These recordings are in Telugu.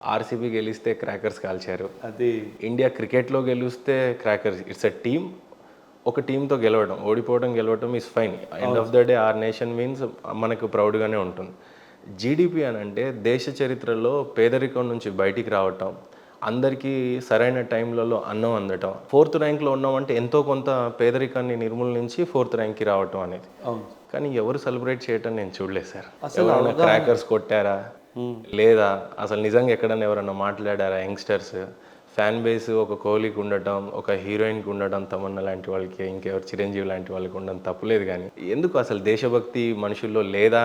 ఆర్సీబీ గెలిస్తే క్రాకర్స్ కాల్చారు. అది ఇండియా క్రికెట్లో గెలిస్తే క్రాకర్స్. It's a team. ఒక టీంతో గెలవడం, ఓడిపోవడం, గెలవడం is fine. End of the day or nation means మనకు ప్రౌడ్గానే ఉంటుంది. జీడిపి అని అంటే దేశ చరిత్రలో పేదరికం నుంచి బయటికి రావటం, అందరికీ సరైన టైంలలో అన్నం అందటం, 4th ర్యాంక్లో ఉన్నామంటే ఎంతో కొంత పేదరికాన్ని నిర్మూలించి 4th ర్యాంక్కి రావటం అనేది. అవును. కానీ ఎవరు సెలబ్రేట్ చేయటం నేను చూడలేదు సార్. అసలు క్రాకర్స్ కొట్టారా లేదా అసలు నిజంగా ఎక్కడన్నా ఎవరన్నా మాట్లాడారా? యంగ్స్టర్స్ ఫ్యాన్ బేస్ ఒక కోహ్లీకి ఉండటం, ఒక హీరోయిన్కి ఉండటం, తమన్నా లాంటి వాళ్ళకి, ఇంకెవరు చిరంజీవి లాంటి వాళ్ళకి ఉండడం తప్పులేదు. కానీ ఎందుకు అసలు దేశభక్తి మనుషుల్లో లేదా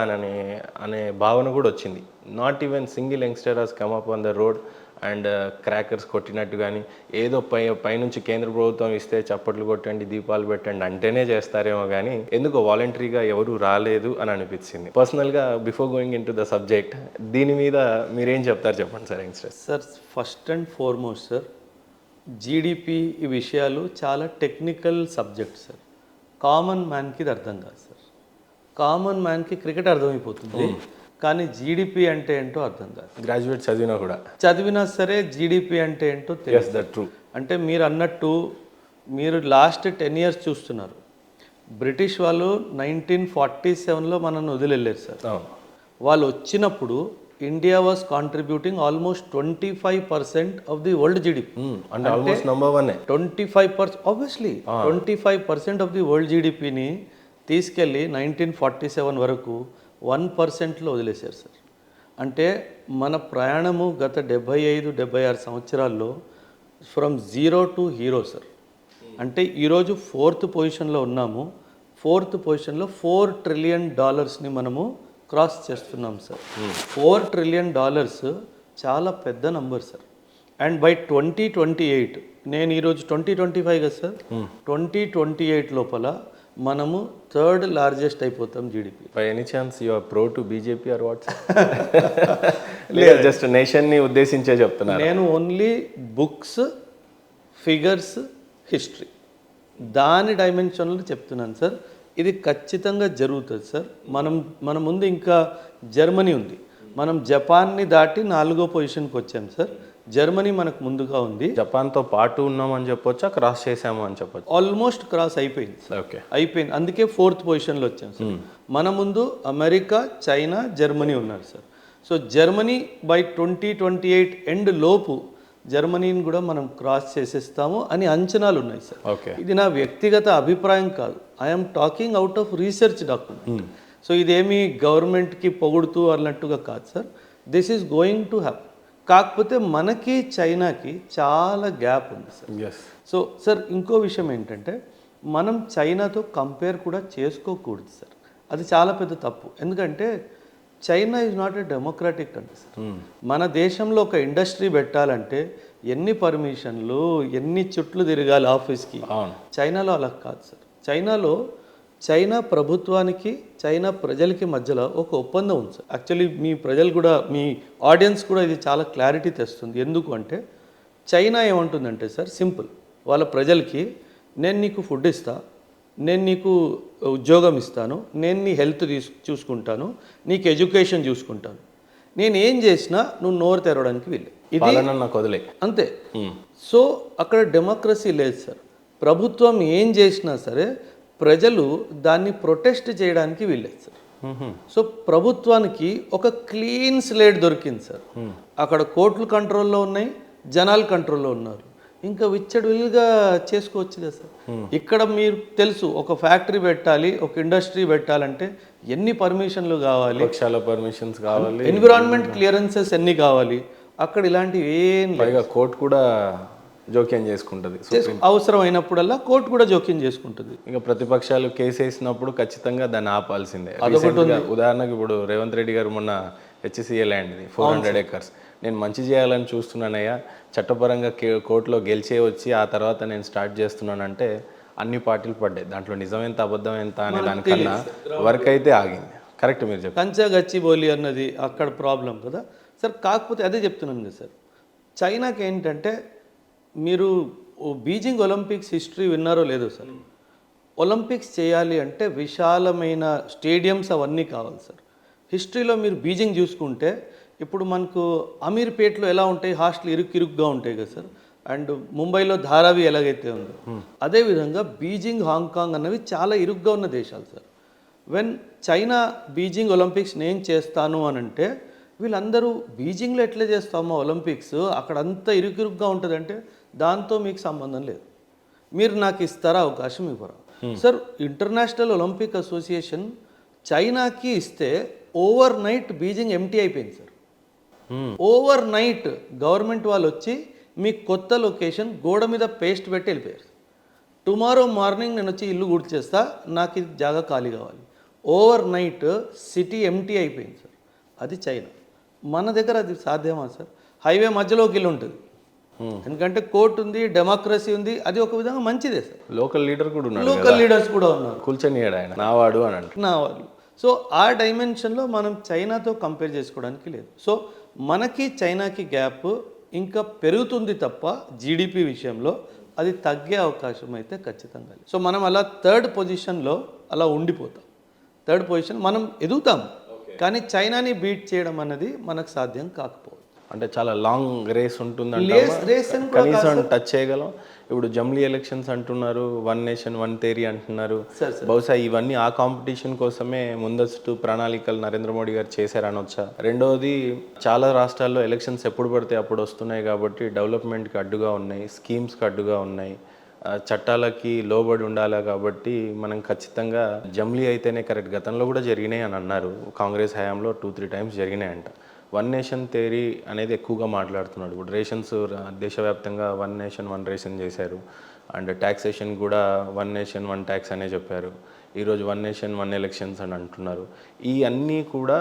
అనే భావన కూడా వచ్చింది. Not even single youngster has come up on the road and crackers కొట్టినట్టు. కానీ ఏదో పైనుంచి కేంద్ర ప్రభుత్వం ఇస్తే చప్పట్లు కొట్టండి, దీపాలు పెట్టండి అంటేనే చేస్తారేమో. కానీ ఎందుకో వాలంటరీగా ఎవరు రాలేదు అని అనిపించింది. పర్సనల్గా before going in to the subject, దీని మీద మీరేం చెప్తారు చెప్పండి sir youngsters. Sir first and foremost sir, GDP ఈ విషయాలు చాలా టెక్నికల్ సబ్జెక్ట్ సార్. కామన్ మ్యాన్కి ఇది అర్థం కాదు సార్. కామన్ మ్యాన్కి క్రికెట్ అర్థమైపోతుంది, కానీ జీడిపి అంటే ఏంటో అర్థం కాదు. గ్రాడ్యుయేట్ చదివినా సరే జీడిపి అంటే ఏంటో yes తెలియదు. that true. అంటే మీరు అన్నట్టు మీరు లాస్ట్ 10 years చూస్తున్నారు. బ్రిటిష్ వాళ్ళు 1947లో మనల్ని వదిలేళ్ళారు సార్. అవును. వాళ్ళు వచ్చినప్పుడు India was contributing almost 25% of the world GDP. అంటే almost number 1. 25%, obviously 25% of the world జీడిపిని తీసుకెళ్ళి 1947 వరకు 1%లో వదిలేశారు సార్. అంటే మన ప్రయాణము గత 75-76 సంవత్సరాల్లో from zero to hero sir. అంటే ఈరోజు 4th పొజిషన్లో ఉన్నాము. 4th పొజిషన్లో $4 trillion మనము క్రాస్ చేస్తున్నాం సార్. $4 trillion చాలా పెద్ద నంబర్ సార్. అండ్ బై 2028, నేను ఈరోజు 2025 కదా సార్, 2028 లోపల మనము 3rd largest అయిపోతాం GDP. By any chance you are pro to BJP or what? లేదు, జస్ట్ నేషన్ని ఉద్దేశించే చెప్తున్నారు. నేను ఓన్లీ బుక్స్, ఫిగర్స్, హిస్టరీ దాని డైమెన్షన్లో చెప్తున్నాను సార్. ఇది ఖచ్చితంగా జరుగుతుంది సార్. మన ముందు ఇంకా జర్మనీ ఉంది. మనం జపాన్ని దాటి 4వ పొజిషన్కి వచ్చాం సార్. జర్మనీ మనకు ముందుగా ఉంది. జపాన్తో పాటు ఉన్నామని చెప్పొచ్చా, క్రాస్ చేసాము అని చెప్పొచ్చు? ఆల్మోస్ట్ క్రాస్ అయిపోయింది. ఓకే, అయిపోయింది. అందుకే 4th పొజిషన్లో వచ్చాం సార్. మన ముందు అమెరికా, చైనా, జర్మనీ ఉన్నారు sir. So Germany by 2028 end లోపు జర్మనీని కూడా మనం క్రాస్ చేసేస్తాము అని అంచనాలు ఉన్నాయి సార్. ఓకే, ఇది నా వ్యక్తిగత అభిప్రాయం కాదు. I'm talking out of research document. So ఇదేమి గవర్నమెంట్కి పొగుడుతూ అన్నట్టుగా కాదు sir. This is going to happen. కాకపోతే మనకి చైనాకి చాలా గ్యాప్ ఉంది సార్. సో సార్ ఇంకో విషయం ఏంటంటే, మనం చైనాతో కంపేర్ కూడా చేసుకోకూడదు సార్. అది చాలా పెద్ద తప్పు. ఎందుకంటే China is not a democratic country sir. మన దేశంలో ఒక ఇండస్ట్రీ పెట్టాలంటే ఎన్ని పర్మిషన్లు, ఎన్ని చుట్లు తిరగాలి ఆఫీస్కి. చైనాలో అలా కాదు సార్. చైనా ప్రభుత్వానికి, చైనా ప్రజలకి మధ్యలో ఒక ఒప్పందం ఉంది సార్. యాక్చువల్లీ మీ ప్రజలు కూడా, మీ ఆడియన్స్ కూడా ఇది చాలా క్లారిటీ తెస్తుంది. ఎందుకు అంటే చైనా ఏమంటుందంటే సార్, సింపుల్, వాళ్ళ ప్రజలకి నేను నీకు ఫుడ్ ఇస్తా, నేను నీకు ఉద్యోగం ఇస్తాను, నేను నీ హెల్త్ చూసుకుంటాను, నీకు ఎడ్యుకేషన్ చూసుకుంటాను, నేను ఏం చేసినా నువ్వు నోరు తెరవడానికి వీలు, ఇది నాకు వదిలే, అంతే. సో అక్కడ డెమోక్రసీ లేదు సార్. ప్రభుత్వం ఏం చేసినా సరే ప్రజలు దాన్ని ప్రొటెస్ట్ చేయడానికి వీల్లేదు సార్. సో ప్రభుత్వానికి ఒక క్లీన్ స్లేట్ దొరికింది సార్. అక్కడ కోర్టులు కంట్రోల్లో ఉన్నాయి, జనాలు కంట్రోల్లో ఉన్నారు. ఇంకా విచ్చడివిల్గా చేసుకోవచ్చు కదా సార్. ఇక్కడ మీరు తెలుసు, ఒక ఫ్యాక్టరీ పెట్టాలి, ఒక ఇండస్ట్రీ పెట్టాలంటే ఎన్ని పర్మిషన్లు కావాలి, పర్మిషన్స్ కావాలి, ఎన్విరాన్మెంట్ క్లియరెన్సెస్ ఎన్ని కావాలి. అక్కడ ఇలాంటివి ఏం పైగా కోర్టు కూడా జోక్యం చేసుకుంటుంది. అవసరం అయినప్పుడల్లా కోర్టు కూడా జోక్యం చేసుకుంటుంది. ఇంకా ప్రతిపక్షాలు కేసు వేసినప్పుడు ఖచ్చితంగా దాన్ని ఆపాల్సిందే. ఉదాహరణకు ఇప్పుడు రేవంత్ రెడ్డి గారు మొన్న హెచ్సిఏ ల్యాండ్ది 400 acres నేను మంచి చేయాలని చూస్తున్నానయ్యా, చట్టపరంగా కోర్టులో గెలిచే వచ్చి ఆ తర్వాత నేను స్టార్ట్ చేస్తున్నానంటే అన్ని పార్టీలు పడ్డాయి. దాంట్లో నిజం ఎంత, అబద్ధం ఎంత అనే దానికన్నా వర్క్ అయితే ఆగింది. కరెక్ట్ మీరు చెప్పారు. కంచా గచ్చిబౌలి అన్నది అక్కడ ప్రాబ్లం కదా సార్. కాకపోతే అదే చెప్తున్నాను కదా సార్, చైనాకి ఏంటంటే, మీరు బీజింగ్ ఒలింపిక్స్ హిస్టరీ విన్నారో లేదో సార్. ఒలింపిక్స్ చేయాలి అంటే విశాలమైన స్టేడియంస్ అవన్నీ కావాలి సార్. హిస్టరీలో మీరు బీజింగ్ చూసుకుంటే ఇప్పుడు మనకు అమీర్పేట్లో ఎలా ఉంటాయి, హాస్టల్ ఇరుగ్గా ఉంటాయి కదా సార్. అండ్ ముంబైలో ధారావి ఎలాగైతే ఉందో అదేవిధంగా బీజింగ్, హాంకాంగ్ అన్నవి చాలా ఇరుగ్గా ఉన్న దేశాలు sir. When China Beijing Olympics నేను చేస్తాను అని అంటే వీళ్ళందరూ బీజింగ్లో ఎట్లా చేస్తామో ఒలింపిక్స్ అక్కడ అంతా ఇరుగ్గా ఉంటుందంటే దాంతో మీకు సంబంధం లేదు. మీరు నాకు ఇస్తారా అవకాశం, ఇవ్వరా? సార్ ఇంటర్నేషనల్ ఒలింపిక్ అసోసియేషన్ చైనాకి ఇస్తే ఓవర్ నైట్ బీజింగ్ ఎంటీ అయిపోయింది సార్. ఓవర్ నైట్ గవర్నమెంట్ వాళ్ళు వచ్చి మీకు కొత్త లొకేషన్ గోడ మీద పేస్ట్ పెట్టి వెళ్ళిపోయారు. టుమారో మార్నింగ్ నేను వచ్చి ఇల్లు గుర్తు చేస్తా, నాకు ఇది జాగా ఖాళీ కావాలి. ఓవర్ నైట్ సిటీ ఎంటీ అయిపోయింది సార్. అది చైనా. మన దగ్గర అది సాధ్యమా సార్? హైవే మధ్యలో ఒక ఇల్లు ఉంటుంది, ఎందుకంటే కోర్టు ఉంది, డెమోక్రసీ ఉంది, అది ఒక విధంగా మంచిదే సార్. లోకల్ లీడర్ కూడా ఉన్నాడు, లోకల్ లీడర్స్ కూడా ఉన్నారు, కూర్చొని ఆయన నావాడు అని అంటారు, నా వాళ్ళు. సో ఆ డైమెన్షన్లో మనం చైనాతో కంపేర్ చేసుకోవడానికి లేదు. సో మనకి చైనాకి గ్యాప్ ఇంకా పెరుగుతుంది తప్ప జీడిపి విషయంలో అది తగ్గే అవకాశం అయితే ఖచ్చితంగా లేదు. సో మనం అలా థర్డ్ పొజిషన్లో అలా ఉండిపోతాం. థర్డ్ పొజిషన్ మనం ఎదుగుతాం, కానీ చైనాని బీట్ చేయడం అనేది మనకు సాధ్యం కాకపోవచ్చు. అంటే చాలా లాంగ్ రేస్ ఉంటుందంటే రేస్ అని కూడా కనీసం టచ్ చేయగలం. ఇప్పుడు జమ్లీ ఎలక్షన్స్ అంటున్నారు, వన్ నేషన్ వన్ థియరీ అంటున్నారు. బహుశా ఇవన్నీ ఆ కాంపిటీషన్ కోసమే ముందస్తు ప్రణాళికలు నరేంద్ర మోడీ గారు చేశారనొచ్చా? రెండవది, చాలా రాష్ట్రాల్లో ఎలక్షన్స్ ఎప్పుడు పడితే అప్పుడు వస్తున్నాయి కాబట్టి డెవలప్మెంట్కి అడ్డుగా ఉన్నాయి, స్కీమ్స్కి అడ్డుగా ఉన్నాయి, చట్టాలకి లోబడి ఉండాలి. కాబట్టి మనం ఖచ్చితంగా జమ్లీ అయితేనే కరెక్ట్. గతంలో కూడా జరిగినాయి అని అన్నారు, కాంగ్రెస్ హయాంలో 2-3 టైమ్స్ జరిగినాయంట. వన్ నేషన్ థియరీ అనేది ఎక్కువగా మాట్లాడుతున్నాడు. ఇప్పుడు రేషన్స్ దేశవ్యాప్తంగా వన్ నేషన్ వన్ రేషన్ చేశారు. అండ్ ట్యాక్సేషన్ కూడా వన్ నేషన్ వన్ ట్యాక్స్ అనే చెప్పారు. ఈరోజు వన్ నేషన్ వన్ ఎలక్షన్స్ అని అంటున్నారు. ఈ అన్నీ కూడా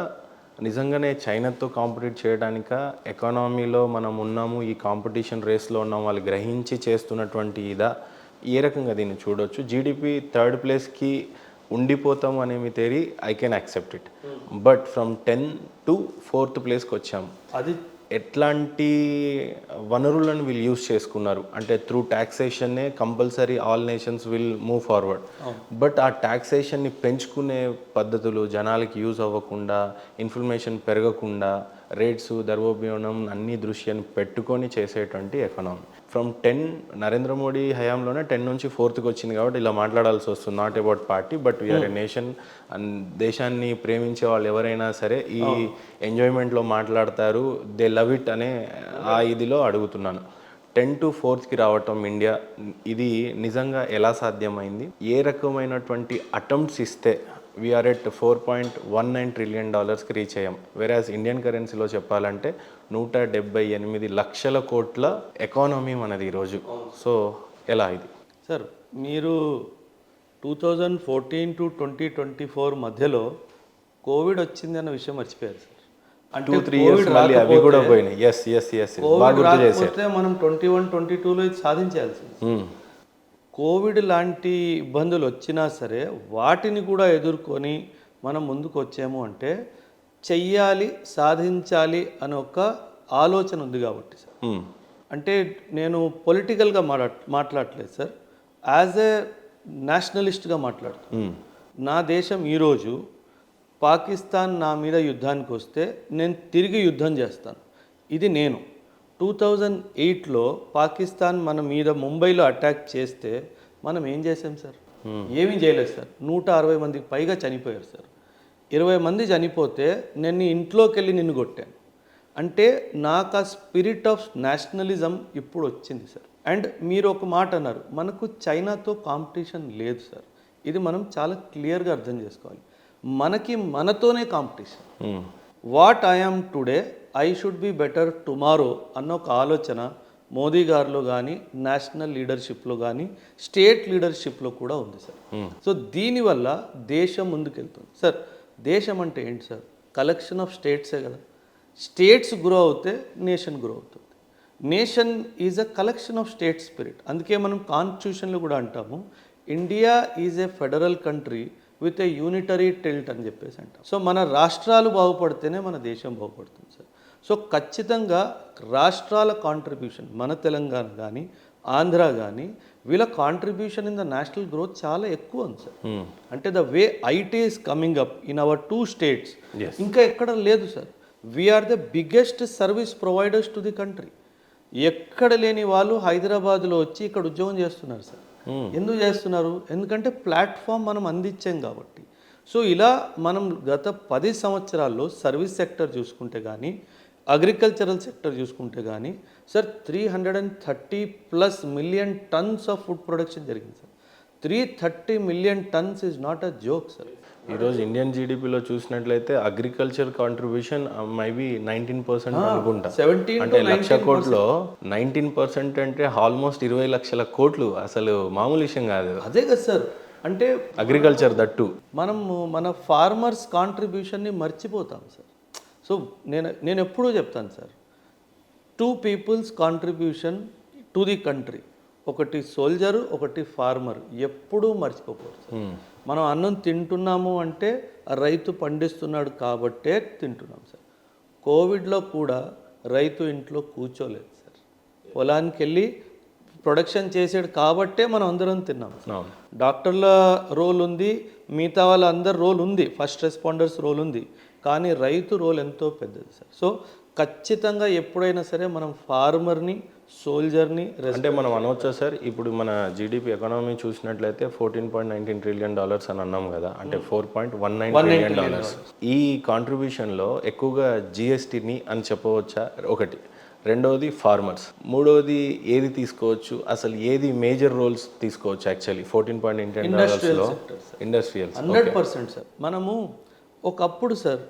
నిజంగానే చైనాతో కాంపిటీట్ చేయడానిక, ఎకానమీలో మనం ఉన్నాము, ఈ కాంపిటీషన్ రేస్లో ఉన్నాము వాళ్ళు గ్రహించి చేస్తున్నటువంటి ఇదా? ఏ రకంగా దీన్ని చూడొచ్చు? జీడిపి థర్డ్ ప్లేస్కి ఉండిపోతాం అనే మీ theory I can accept it. But from 10 to 4th ప్లేస్కి వచ్చాము. అది ఎట్లాంటి వనరులను వీళ్ళు యూజ్ చేసుకున్నారు అంటే త్రూ ట్యాక్సేషన్నే compulsory all nations will move forward. But ఆ ట్యాక్సేషన్ని పెంచుకునే పద్ధతులు జనాలకి యూజ్ అవ్వకుండా, ఇన్ఫర్మేషన్ పెరగకుండా, రేట్స్ ద్రవ్యోల్బణం అన్ని దృశ్యాన్ని పెట్టుకొని చేసేటువంటి ఎకనామీ. ఫ్రమ్ 10 నరేంద్ర మోడీ హయాంలోనే 10 నుంచి 4th వచ్చింది కాబట్టి ఇలా మాట్లాడాల్సి వస్తుంది. Not about party but we are a nation. And దేశాన్ని ప్రేమించే వాళ్ళు ఎవరైనా సరే ఈ ఎంజాయ్మెంట్లో మాట్లాడతారు, దే లవ్ ఇట్ అనే ఆ ఇదిలో అడుగుతున్నాను. 10 to 4th రావటం ఇండియా, ఇది నిజంగా ఎలా సాధ్యమైంది? ఏ రకమైనటువంటి అటెంప్ట్స్ ఇస్తే వీఆర్ ఎట్ $4.19 trillion రీచ్ అయ్యాం? వేరాజ్ ఇండియన్ కరెన్సీలో చెప్పాలంటే 178 లక్షల కోట్ల ఎకానమీ మనది ఈరోజు. సో ఎలా ఇది సార్? మీరు 2014 to 2024 మధ్యలో కోవిడ్ వచ్చింది అన్న విషయం మర్చిపోయారు సార్. అంటే 2-3 years మళ్ళీ అవి కూడా పోయినాయి. కోవిడ్ రాకపోతే మనం 21-22లో ఇది సాధించాల్సింది. కోవిడ్ లాంటి ఇబ్బందులు వచ్చినా సరే వాటిని కూడా ఎదుర్కొని మనం ముందుకు వచ్చాము అంటే చెయ్యాలి, సాధించాలి అనే ఒక ఆలోచన ఉంది కాబట్టి సార్. అంటే నేను పొలిటికల్గా మాట్లాడట్లేదు సార్, యాజ్ ఏ నేషనలిస్ట్గా మాట్లాడుతాను. నా దేశం ఈరోజు పాకిస్తాన్ నా మీద యుద్ధానికి వస్తే నేను తిరిగి యుద్ధం చేస్తాను. ఇది నేను 2008లో పాకిస్తాన్ మన మీద ముంబైలో అటాక్ చేస్తే మనం ఏం చేసాం సార్? ఏమీ చేయలేదు సార్. 160 మందికి పైగా చనిపోయారు సార్. 20 మంది చనిపోతే నేను నీ ఇంట్లోకి వెళ్ళి నిన్ను కొట్టాను. అంటే నాకు ఆ స్పిరిట్ ఆఫ్ నేషనలిజం ఇప్పుడు వచ్చింది సార్. అండ్ మీరు ఒక మాట అన్నారు, మనకు చైనాతో కాంపిటీషన్ లేదు సార్. ఇది మనం చాలా క్లియర్గా అర్థం చేసుకోవాలి. మనకి మనతోనే competition. What I am today I should be better tomorrow అన్న ఒక ఆలోచన మోదీ గారిలో కానీ, నేషనల్ లీడర్షిప్లో కానీ, స్టేట్ లీడర్షిప్లో కూడా ఉంది సార్. సో దీనివల్ల దేశం ముందుకెళ్తుంది సార్. దేశం అంటే ఏంటి సార్? కలెక్షన్ ఆఫ్ స్టేట్సే కదా. స్టేట్స్ గ్రో అవుతే నేషన్ గ్రో అవుతుంది. Nation is a collection of state spirit. అందుకే మనం కాన్స్టిట్యూషన్లో కూడా అంటాము, India is a federal country with a unitary tilt అని చెప్పేసి అంటాం. సో మన రాష్ట్రాలు బాగుపడితేనే మన దేశం బాగుపడుతుంది సార్. సో ఖచ్చితంగా రాష్ట్రాల కాంట్రిబ్యూషన్, మన తెలంగాణ కానీ, ఆంధ్ర కానీ, వీళ్ళ contribution in the national growth చాలా ఎక్కువ ఉంది సార్. అంటే the way IT is coming up in our 2 states ఇంకా ఎక్కడ లేదు sir. We are the biggest service providers to the country. ఎక్కడ లేని వాళ్ళు హైదరాబాద్లో వచ్చి ఇక్కడ ఉద్యోగం చేస్తున్నారు సార్. ఎందుకు చేస్తున్నారు? ఎందుకంటే ప్లాట్ఫామ్ మనం అందించాం కాబట్టి. సో ఇలా మనం గత 10 సంవత్సరాల్లో సర్వీస్ సెక్టర్ చూసుకుంటే కానీ, అగ్రికల్చరల్ సెక్టర్ చూసుకుంటే కానీ sir 330+ million tons of food production జరిగింది sir. 330 million tons is not a joke sir. ఈరోజు ఇండియన్ జీడిపిలో చూసినట్లయితే అగ్రికల్చర్ కాంట్రిబ్యూషన్ మైబీ 19% అనుకుంటా. 17 అంటే 1,00,000 కోట్లో 19% అంటే ఆల్మోస్ట్ 20 లక్షల కోట్లు. అసలు మామూలు విషయం కాదు. అదే కదా సార్. అంటే అగ్రికల్చర్ దట్టు. మనము మన ఫార్మర్స్ కాంట్రిబ్యూషన్ని మర్చిపోతాం సార్. సో నేను ఎప్పుడూ చెప్తాను sir, 2 peoples contribution to the country, ఒకటి సోల్జరు, ఒకటి ఫార్మర్, ఎప్పుడూ మర్చిపోకూడదు సార్. మనం అన్నం తింటున్నాము అంటే ఆ రైతు పండిస్తున్నాడు కాబట్టే తింటున్నాం సార్. కోవిడ్లో కూడా రైతు ఇంట్లో కూర్చోలేదు సార్, పొలానికి వెళ్ళి ప్రొడక్షన్ చేసాడు కాబట్టే మనం అందరం తిన్నాం. డాక్టర్ల రోల్ ఉంది, మిగతా వాళ్ళ అందరి రోల్ ఉంది, ఫస్ట్ రెస్పాండర్స్ రోల్ ఉంది, కానీ రైతు రోల్ ఎంతో పెద్దది సార్. సో ఖచ్చితంగా ఎప్పుడైనా సరే మనం ఫార్మర్ని, సోల్జర్ని అంటే మనం అనవచ్చా సార్, ఇప్పుడు మన జీడిపి ఎకానమీ చూసినట్లయితే $14.19 ట్రిలియన్ అని అన్నాం కదా, అంటే $4.19 ట్రిలియన్. ఈ కాంట్రిబ్యూషన్లో ఎక్కువగా జిఎస్టీని అని చెప్పవచ్చా? ఒకటి. రెండవది ఫార్మర్స్. మూడవది ఏది తీసుకోవచ్చు, అసలు ఏది మేజర్ రోల్స్ తీసుకోవచ్చు? యాక్చువల్లీ $14.19లో ఇండస్ట్రియల్స్ 100% సార్. మనము ఒకప్పుడు సార్,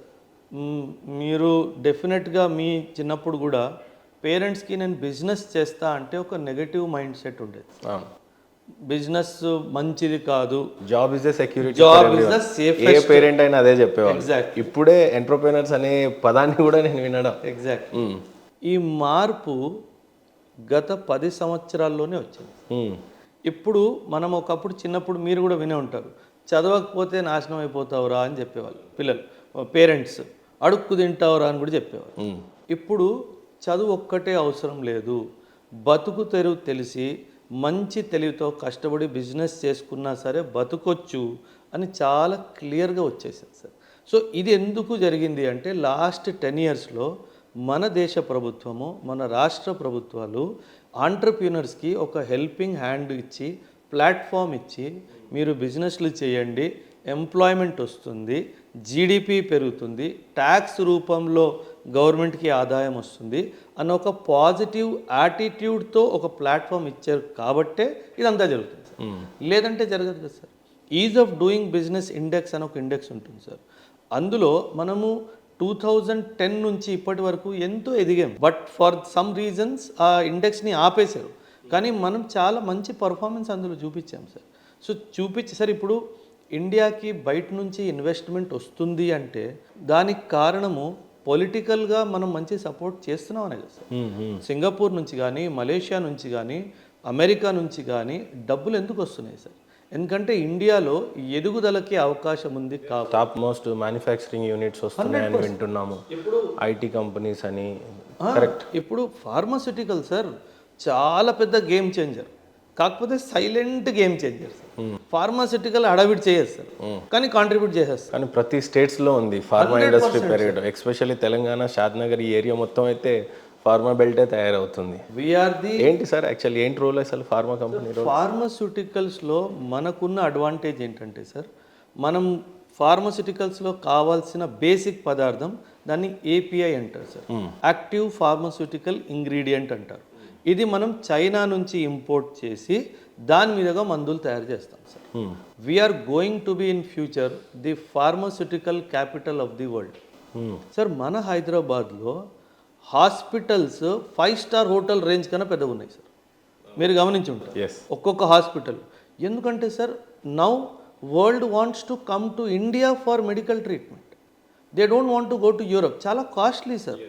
మీరు డెఫినెట్గా మీ చిన్నప్పుడు కూడా పేరెంట్స్కి నేను బిజినెస్ చేస్తా అంటే ఒక నెగటివ్ మైండ్ సెట్ ఉండేది. బిజినెస్ మంచిది కాదు, job is the security, job is the safest. A parent అయినా అదే చెప్పేవాళ్ళు. ఎగ్జాక్ట్. ఇప్పుడే ఎంటర్‌ప్రెన్యూర్స్ అనే పదాన్ని కూడా నేను వినడం. ఎగ్జాక్ట్. ఈ మార్పు గత 10 సంవత్సరాల్లోనే వచ్చింది. ఇప్పుడు మనం ఒకప్పుడు చిన్నప్పుడు మీరు కూడా వినే ఉంటారు, చదవకపోతే నాశనం అయిపోతావురా అని చెప్పేవాళ్ళు పిల్లలు, పేరెంట్స్. అడుక్కు తింటావురా అని కూడా చెప్పేవాళ్ళు. ఇప్పుడు చదువు ఒక్కటే అవసరం లేదు, బతుకు తెరువు తెలిసి మంచి తెలివితో కష్టపడి బిజినెస్ చేసుకున్నా సరే బతుకొచ్చు అని చాలా క్లియర్గా వచ్చేసింది సార్. సో ఇది ఎందుకు జరిగింది అంటే లాస్ట్ 10 ఇయర్స్లో మన దేశ ప్రభుత్వము, మన రాష్ట్ర ప్రభుత్వాలు ఆంటర్‌ప్రెన్యూర్స్కి ఒక హెల్పింగ్ హ్యాండ్ ఇచ్చి, ప్లాట్ఫామ్ ఇచ్చి, మీరు బిజినెస్లు చేయండి, ఎంప్లాయ్మెంట్ వస్తుంది, జీడిపి పెరుగుతుంది, ట్యాక్స్ రూపంలో గవర్నమెంట్కి ఆదాయం వస్తుంది అన్న ఒక పాజిటివ్ యాటిట్యూడ్తో ఒక ప్లాట్ఫామ్ ఇచ్చారు కాబట్టే ఇదంతా జరుగుతుంది సార్. లేదంటే జరగదు కదా sir. Is of doing business index అని ఒక ఇండెక్స్ ఉంటుంది సార్. అందులో మనము 2010 నుంచి ఇప్పటి వరకు ఎంతో ఎదిగాం. బట్ ఫర్ సమ్ రీజన్స్ ఆ ఇండెక్స్ని ఆపేశారు, కానీ మనం చాలా మంచి పర్ఫార్మెన్స్ అందులో చూపించాం సార్. సో చూపించి సార్ ఇప్పుడు ఇండియాకి బయట నుంచి ఇన్వెస్ట్మెంట్ వస్తుంది అంటే దానికి కారణము పొలిటికల్గా మనం మంచి సపోర్ట్ చేస్తున్నాం అనే కదా సార్. సింగపూర్ నుంచి కానీ, మలేషియా నుంచి కానీ, అమెరికా నుంచి కానీ డబ్బులు ఎందుకు వస్తున్నాయి సార్? ఎందుకంటే ఇండియాలో ఎదుగుదలకి అవకాశం ఉంది. టాప్ మోస్ట్ మ్యానుఫ్యాక్చరింగ్ యూనిట్స్ వస్తున్నాయని వింటున్నాము, ఐటీ కంపెనీస్ అని. కరెక్ట్. ఇప్పుడు ఫార్మాస్యూటికల్ సార్ చాలా పెద్ద గేమ్ చేంజర్, కాకపోతే silent game changer sir. Pharmaceutical అడవిడ్ చేయదు సార్, కానీ కాంట్రిబ్యూట్ చేసేస్తారు. కానీ ప్రతి స్టేట్స్లో ఉంది ఫార్మా ఇండస్ట్రీ పెరగడం. ఎస్పెషల్లీ తెలంగాణ, షాద్నగర్ ఈ ఏరియా మొత్తం అయితే ఫార్మా బెల్టే తయారవుతుంది. ఏంటి సార్ యాక్చువల్లీ ఏంటి రోల్ అసలు ఫార్మా కంపెనీ రోల్? ఫార్మాస్యూటికల్స్లో మనకున్న అడ్వాంటేజ్ ఏంటంటే సార్, మనం ఫార్మాస్యూటికల్స్లో కావాల్సిన బేసిక్ పదార్థం దాన్ని ఏపీఐ అంటారు సార్, యాక్టివ్ ఫార్మాస్యూటికల్ ఇంగ్రీడియంట్ అంటారు. ఇది మనం చైనా నుంచి ఇంపోర్ట్ చేసి దాని మీదుగా మందులు తయారు చేస్తాం sir. We are going to be in future the pharmaceutical capital of the world sir. మన హైదరాబాద్లో హాస్పిటల్స్ 5 స్టార్ హోటల్ రేంజ్ కన్నా పెద్దగా ఉన్నాయి సార్. మీరు గమనించి ఉంటారు ఒక్కొక్క హాస్పిటల్. ఎందుకంటే sir now world wants to come to India for medical treatment. They don't want to go to Europe. చాలా కాస్ట్లీ సార్.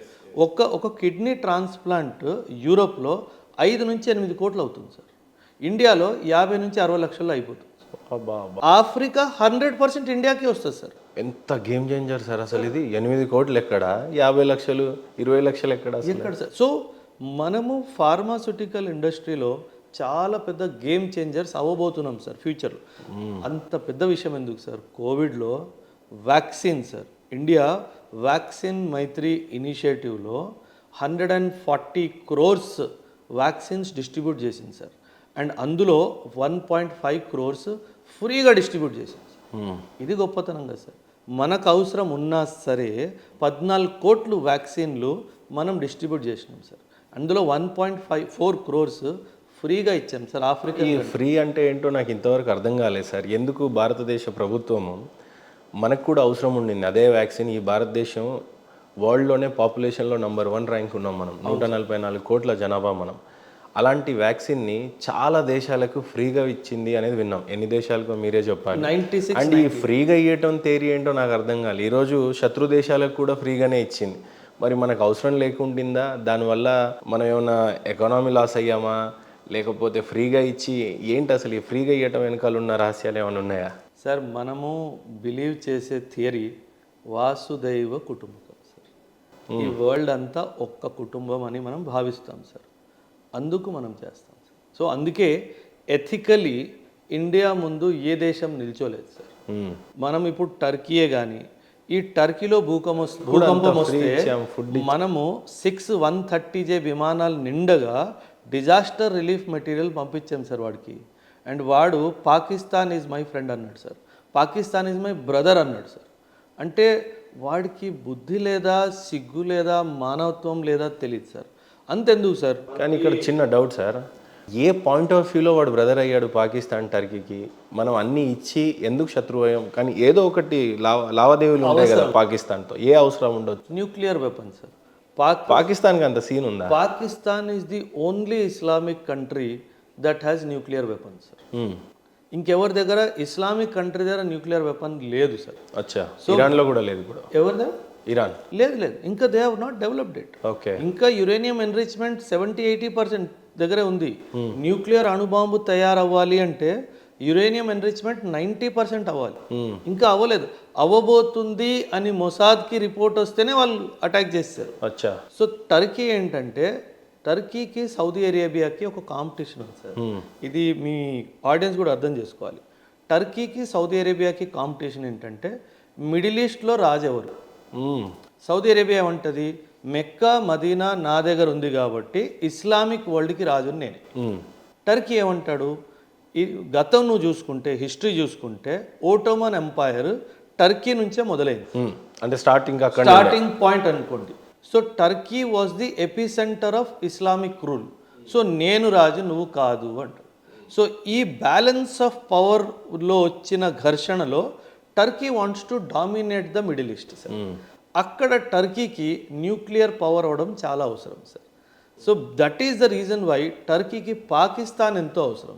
ఒక కిడ్నీ ట్రాన్స్ప్లాంట్ యూరోప్లో 5 నుంచి 8 కోట్లు అవుతుంది సార్. ఇండియాలో 50 నుంచి 60 లక్షల్లో అయిపోతుంది. ఆఫ్రికా 100% ఇండియాకి వస్తుంది సార్. ఎంత గేమ్ చేంజర్ సార్ అసలు ఇది. 8 కోట్లు ఎక్కడ, 50 లక్షలు, 20 లక్షలు ఎక్కడ సార్. సో మనము ఫార్మాస్యూటికల్ ఇండస్ట్రీలో చాలా పెద్ద గేమ్ చేంజర్స్ అవ్వబోతున్నాం సార్ ఫ్యూచర్లో. అంత పెద్ద విషయం ఎందుకు సార్, కోవిడ్లో వ్యాక్సిన్ సార్, ఇండియా వ్యాక్సిన్ మైత్రి ఇనిషియేటివ్లో 140 క్రోర్స్ వ్యాక్సిన్స్ డిస్ట్రిబ్యూట్ చేసింది సార్. అండ్ అందులో 1.5 క్రోర్స్ ఫ్రీగా డిస్ట్రిబ్యూట్ చేసింది సార్. ఇది గొప్పతనం కదా సార్. మనకు అవసరం ఉన్నా సరే 14 కోట్లు వ్యాక్సిన్లు మనం డిస్ట్రిబ్యూట్ చేసినాం సార్. అందులో 1.4 క్రోర్స్ ఫ్రీగా ఇచ్చాం సార్. ఆఫ్రికా ఈ ఫ్రీ అంటే ఏంటో నాకు ఇంతవరకు అర్థం కాలేదు సార్. ఎందుకు భారతదేశ ప్రభుత్వము మనకు కూడా అవసరం ఉండింది అదే వ్యాక్సిన్. ఈ భారతదేశం వరల్డ్లోనే పాపులేషన్లో నెంబర్ 1 ర్యాంక్ ఉన్నాం మనం. 144 కోట్ల జనాభా మనం. అలాంటి వ్యాక్సిన్ని చాలా దేశాలకు ఫ్రీగా ఇచ్చింది అనేది విన్నాం. ఎన్ని దేశాలకు మీరే చెప్పాలి. 96 అండ్ ఈ ఫ్రీగా ఇవ్వటం థియరీ ఏంటో నాకు అర్థం కాలేదు. ఈరోజు శత్రు దేశాలకు కూడా ఫ్రీగానే ఇచ్చింది. మరి మనకు అవసరం లేకుండిందా? దానివల్ల మనం ఏమైనా ఎకానమీ లాస్ అయ్యామా, లేకపోతే ఫ్రీగా ఇచ్చి ఏంటి అసలు ఈ ఫ్రీగా ఇవ్వటం వెనకాల ఉన్న రహస్యాలు ఏమైనా ఉన్నాయా? సార్, మనము బిలీవ్ చేసే థియరీ వాసుదైవ కుటుంబకం సార్. ఈ వరల్డ్ అంతా ఒక్క కుటుంబం అని మనం భావిస్తాం సార్. అందుకు మనం చేస్తాం సార్. సో అందుకే ఎథికలీ ఇండియా ముందు ఏ దేశం నిల్చోలేదు సార్. మనం ఇప్పుడు టర్కీయే కానీ ఈ టర్కీలో భూకంపం వస్తే మనము 6 130J విమానాలు నిండగా డిజాస్టర్ రిలీఫ్ మెటీరియల్ పంపించాం సార్ వాడికి. అండ్ వాడు పాకిస్తాన్ ఈజ్ మై ఫ్రెండ్ అన్నాడు sir. Pakistan is my brother అన్నాడు సార్. అంటే వాడికి బుద్ధి లేదా, సిగ్గు లేదా, మానవత్వం లేదా తెలియదు సార్. అంతెందుకు సార్. కానీ ఇక్కడ చిన్న doubt sir, A point of వ్యూలో వాడు బ్రదర్ అయ్యాడు పాకిస్తాన్ టర్కీకి? మనం అన్ని ఇచ్చి ఎందుకు శత్రువయం? కానీ ఏదో ఒకటి లావాదేవీలు ఉంటాయి కదా పాకిస్తాన్తో. ఏ అవసరం ఉండొచ్చు? Nuclear weapon sir. పాకిస్తాన్కి అంత సీన్ ఉందా? Pakistan is the only Islamic country that has nuclear weapon sir. ఇంకెవరి దగ్గర ఇస్లామిక్ కంట్రీ దగ్గర న్యూక్లియర్ వెపన్ లేదు సార్. అచ్చా, ఇరాన్లో కూడా లేదు ఇప్పుడు. ఎవరి దగ్గర? ఇరాన్ లేదు. ఇంకా they have not developed it. Okay. ఇంకా యురేనియం ఎన్రిచ్మెంట్ 70-80% దగ్గరే ఉంది. న్యూక్లియర్ అణుబాంబు తయారవ్వాలి అంటే యురేనియం ఎన్రిచ్మెంట్ 90% అవ్వాలి. ఇంకా అవ్వలేదు. అవ్వబోతుంది అని మొసాద్కి రిపోర్ట్ వస్తేనే వాళ్ళు అటాక్ చేస్తారు. అచ్చా. సో టర్కీ ఏంటంటే, టర్కీకి సౌదీ అరేబియాకి ఒక కాంపిటీషన్ ఉంది సార్. ఇది మీ ఆడియన్స్ కూడా అర్థం చేసుకోవాలి. టర్కీకి సౌదీ అరేబియాకి కాంపిటీషన్ ఏంటంటే, మిడిల్ ఈస్ట్లో రాజు ఎవరు? సౌదీ అరేబియా ఏమంటది, మెక్కా మదీనా నా దగ్గర ఉంది కాబట్టి ఇస్లామిక్ వరల్డ్కి రాజుని నేను. టర్కీ ఏమంటాడు, ఈ గతం నువ్వు చూసుకుంటే, హిస్టరీ చూసుకుంటే ఓటోమన్ ఎంపైర్ టర్కీ నుంచే మొదలైంది. అంటే స్టార్టింగ్ పాయింట్ అనుకోండి. So Turkey was the AP centre of Islamic rule. So నేను రాజు నువ్వు కాదు అంట. సో ఈ బ్యాలెన్స్ ఆఫ్ పవర్లో వచ్చిన ఘర్షణలో Turkey wants to dominate the middle east sir. అక్కడ టర్కీకి న్యూక్లియర్ పవర్ అవడం చాలా అవసరం sir. So that is the reason why టర్కీకి పాకిస్తాన్ ఎంతో అవసరం.